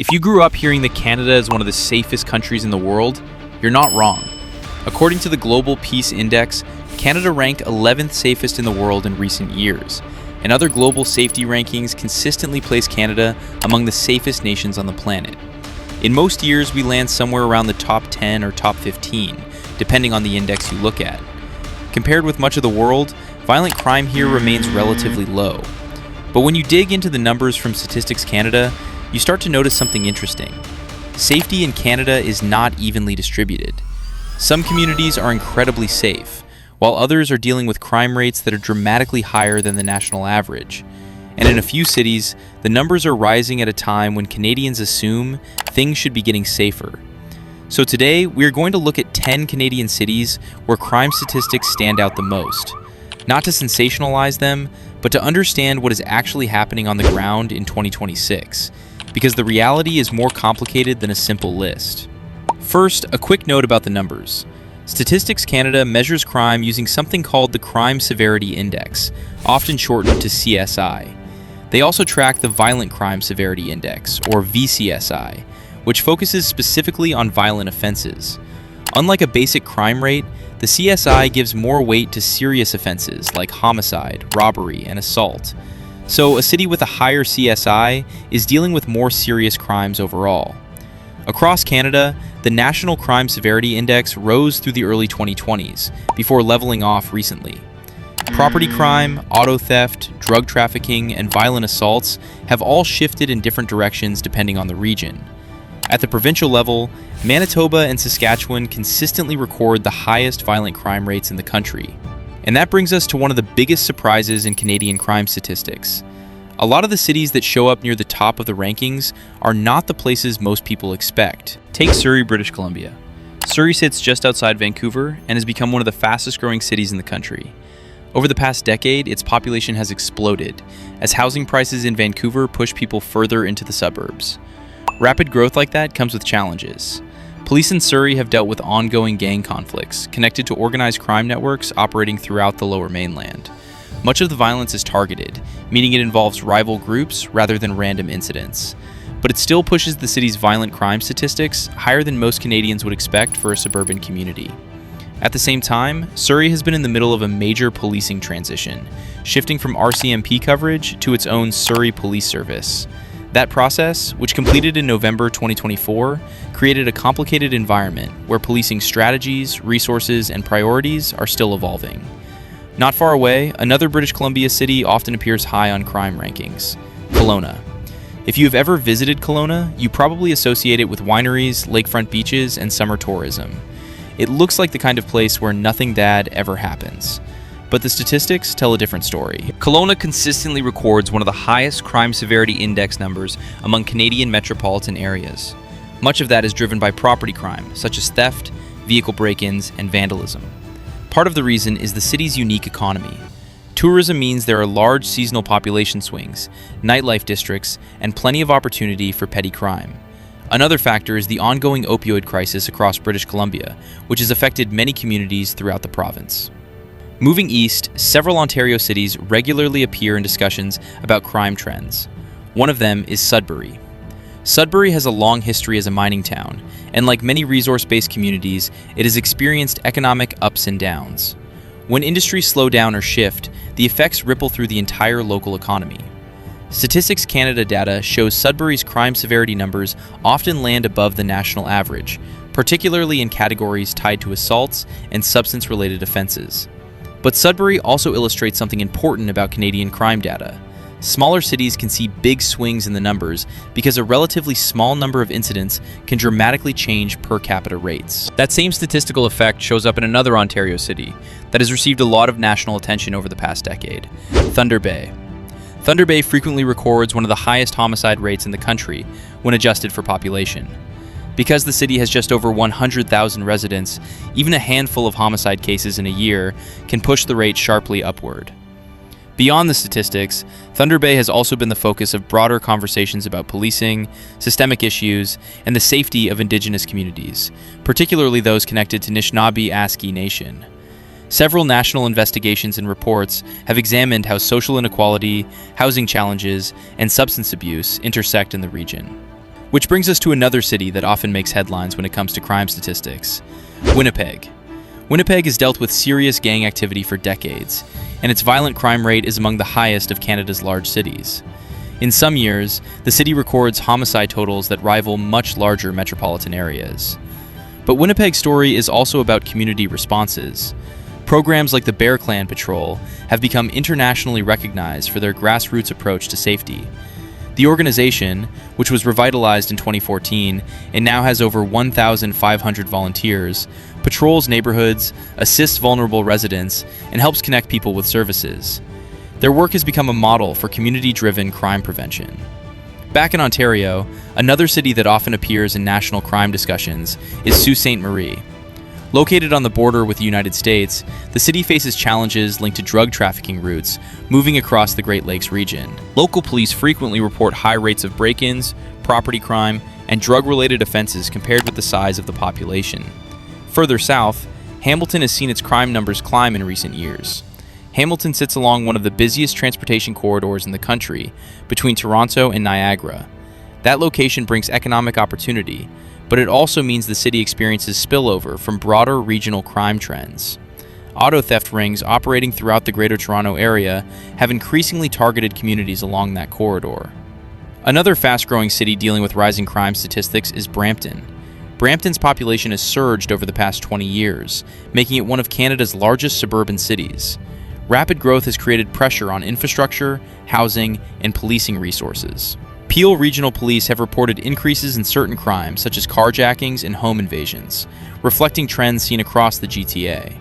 If you grew up hearing that Canada is one of the safest countries in the world, you're not wrong. According to the Global Peace Index, Canada ranked 11th safest in the world in recent years, and other global safety rankings consistently place Canada among the safest nations on the planet. In most years, we land somewhere around the top 10 or top 15, depending on the index you look at. Compared with much of the world, violent crime here remains relatively low. But when you dig into the numbers from Statistics Canada, you start to notice something interesting. Safety in Canada is not evenly distributed. Some communities are incredibly safe, while others are dealing with crime rates that are dramatically higher than the national average. And in a few cities, the numbers are rising at a time when Canadians assume things should be getting safer. So today, we are going to look at 10 Canadian cities where crime statistics stand out the most. Not to sensationalize them, but to understand what is actually happening on the ground in 2026, because the reality is more complicated than a simple list. First, a quick note about the numbers. Statistics Canada measures crime using something called the Crime Severity Index, often shortened to CSI. They also track the Violent Crime Severity Index, or VCSI, which focuses specifically on violent offenses. Unlike a basic crime rate, the CSI gives more weight to serious offenses like homicide, robbery, and assault. So a city with a higher CSI is dealing with more serious crimes overall. Across Canada, the National Crime Severity Index rose through the early 2020s, before leveling off recently. Property crime, auto theft, drug trafficking, and violent assaults have all shifted in different directions depending on the region. At the provincial level, Manitoba and Saskatchewan consistently record the highest violent crime rates in the country. And that brings us to one of the biggest surprises in Canadian crime statistics. A lot of the cities that show up near the top of the rankings are not the places most people expect. Take Surrey, British Columbia. Surrey sits just outside Vancouver and has become one of the fastest growing cities in the country. Over the past decade, its population has exploded as housing prices in Vancouver push people further into the suburbs. Rapid growth like that comes with challenges. Police in Surrey have dealt with ongoing gang conflicts connected to organized crime networks operating throughout the Lower Mainland. Much of the violence is targeted, meaning it involves rival groups rather than random incidents. But it still pushes the city's violent crime statistics higher than most Canadians would expect for a suburban community. At the same time, Surrey has been in the middle of a major policing transition, shifting from RCMP coverage to its own Surrey Police Service. That process, which completed in November 2024, created a complicated environment where policing strategies, resources, and priorities are still evolving. Not far away, another British Columbia city often appears high on crime rankings, Kelowna. If you have ever visited Kelowna, you probably associate it with wineries, lakefront beaches, and summer tourism. It looks like the kind of place where nothing bad ever happens. But the statistics tell a different story. Kelowna consistently records one of the highest crime severity index numbers among Canadian metropolitan areas. Much of that is driven by property crime, such as theft, vehicle break-ins, and vandalism. Part of the reason is the city's unique economy. Tourism means there are large seasonal population swings, nightlife districts, and plenty of opportunity for petty crime. Another factor is the ongoing opioid crisis across British Columbia, which has affected many communities throughout the province. Moving east, several Ontario cities regularly appear in discussions about crime trends. One of them is Sudbury. Sudbury has a long history as a mining town, and like many resource-based communities, it has experienced economic ups and downs. When industries slow down or shift, the effects ripple through the entire local economy. Statistics Canada data shows Sudbury's crime severity numbers often land above the national average, particularly in categories tied to assaults and substance-related offenses. But Sudbury also illustrates something important about Canadian crime data. Smaller cities can see big swings in the numbers because a relatively small number of incidents can dramatically change per capita rates. That same statistical effect shows up in another Ontario city that has received a lot of national attention over the past decade, Thunder Bay. Thunder Bay frequently records one of the highest homicide rates in the country when adjusted for population. Because the city has just over 100,000 residents, even a handful of homicide cases in a year can push the rate sharply upward. Beyond the statistics, Thunder Bay has also been the focus of broader conversations about policing, systemic issues, and the safety of Indigenous communities, particularly those connected to Anishinaabe-Aski Nation. Several national investigations and reports have examined how social inequality, housing challenges, and substance abuse intersect in the region. Which brings us to another city that often makes headlines when it comes to crime statistics: Winnipeg. Winnipeg has dealt with serious gang activity for decades, and its violent crime rate is among the highest of Canada's large cities. In some years, the city records homicide totals that rival much larger metropolitan areas. But Winnipeg's story is also about community responses. Programs like the Bear Clan Patrol have become internationally recognized for their grassroots approach to safety. The organization, which was revitalized in 2014 and now has over 1,500 volunteers, patrols neighborhoods, assists vulnerable residents, and helps connect people with services. Their work has become a model for community-driven crime prevention. Back in Ontario, another city that often appears in national crime discussions is Sault Ste. Marie. Located on the border with the United States, the city faces challenges linked to drug trafficking routes moving across the Great Lakes region. Local police frequently report high rates of break-ins, property crime, and drug-related offenses compared with the size of the population. Further south, Hamilton has seen its crime numbers climb in recent years. Hamilton sits along one of the busiest transportation corridors in the country, between Toronto and Niagara. That location brings economic opportunity, but it also means the city experiences spillover from broader regional crime trends. Auto theft rings operating throughout the Greater Toronto Area have increasingly targeted communities along that corridor. Another fast-growing city dealing with rising crime statistics is Brampton. Brampton's population has surged over the past 20 years, making it one of Canada's largest suburban cities. Rapid growth has created pressure on infrastructure, housing, and policing resources. Peel Regional Police have reported increases in certain crimes such as carjackings and home invasions, reflecting trends seen across the GTA.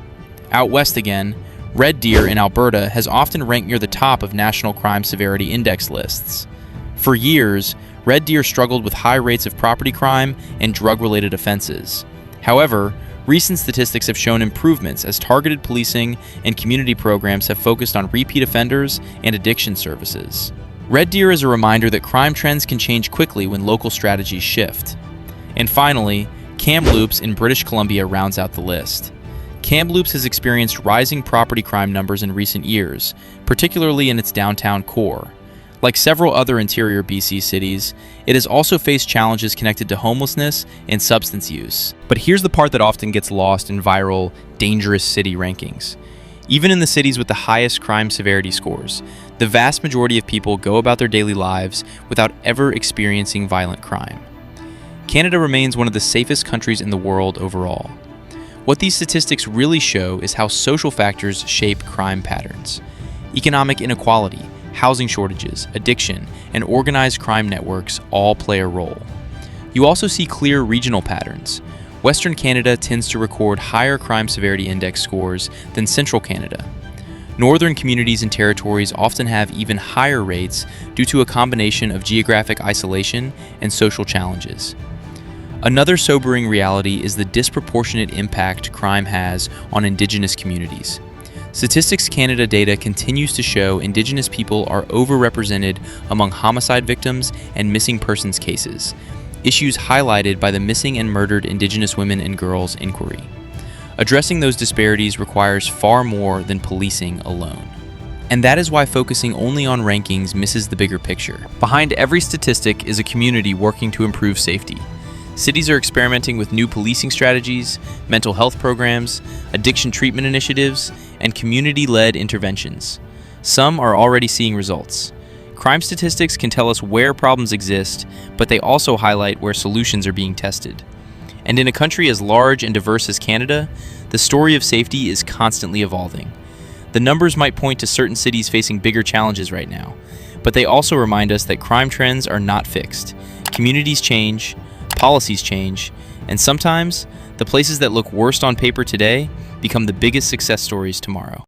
Out west again, Red Deer in Alberta has often ranked near the top of national Crime Severity Index lists. For years, Red Deer struggled with high rates of property crime and drug-related offenses. However, recent statistics have shown improvements as targeted policing and community programs have focused on repeat offenders and addiction services. Red Deer is a reminder that crime trends can change quickly when local strategies shift. And finally, Kamloops in British Columbia rounds out the list. Kamloops has experienced rising property crime numbers in recent years, particularly in its downtown core. Like several other interior BC cities, it has also faced challenges connected to homelessness and substance use. But here's the part that often gets lost in viral, dangerous city rankings. Even in the cities with the highest crime severity scores, the vast majority of people go about their daily lives without ever experiencing violent crime. Canada remains one of the safest countries in the world overall. What these statistics really show is how social factors shape crime patterns. Economic inequality, housing shortages, addiction, and organized crime networks all play a role. You also see clear regional patterns. Western Canada tends to record higher Crime Severity Index scores than Central Canada. Northern communities and territories often have even higher rates due to a combination of geographic isolation and social challenges. Another sobering reality is the disproportionate impact crime has on Indigenous communities. Statistics Canada data continues to show Indigenous people are overrepresented among homicide victims and missing persons cases, issues highlighted by the Missing and Murdered Indigenous Women and Girls inquiry. Addressing those disparities requires far more than policing alone. And that is why focusing only on rankings misses the bigger picture. Behind every statistic is a community working to improve safety. Cities are experimenting with new policing strategies, mental health programs, addiction treatment initiatives, and community-led interventions. Some are already seeing results. Crime statistics can tell us where problems exist, but they also highlight where solutions are being tested. And in a country as large and diverse as Canada, the story of safety is constantly evolving. The numbers might point to certain cities facing bigger challenges right now, but they also remind us that crime trends are not fixed. Communities change, policies change, and sometimes the places that look worst on paper today become the biggest success stories tomorrow.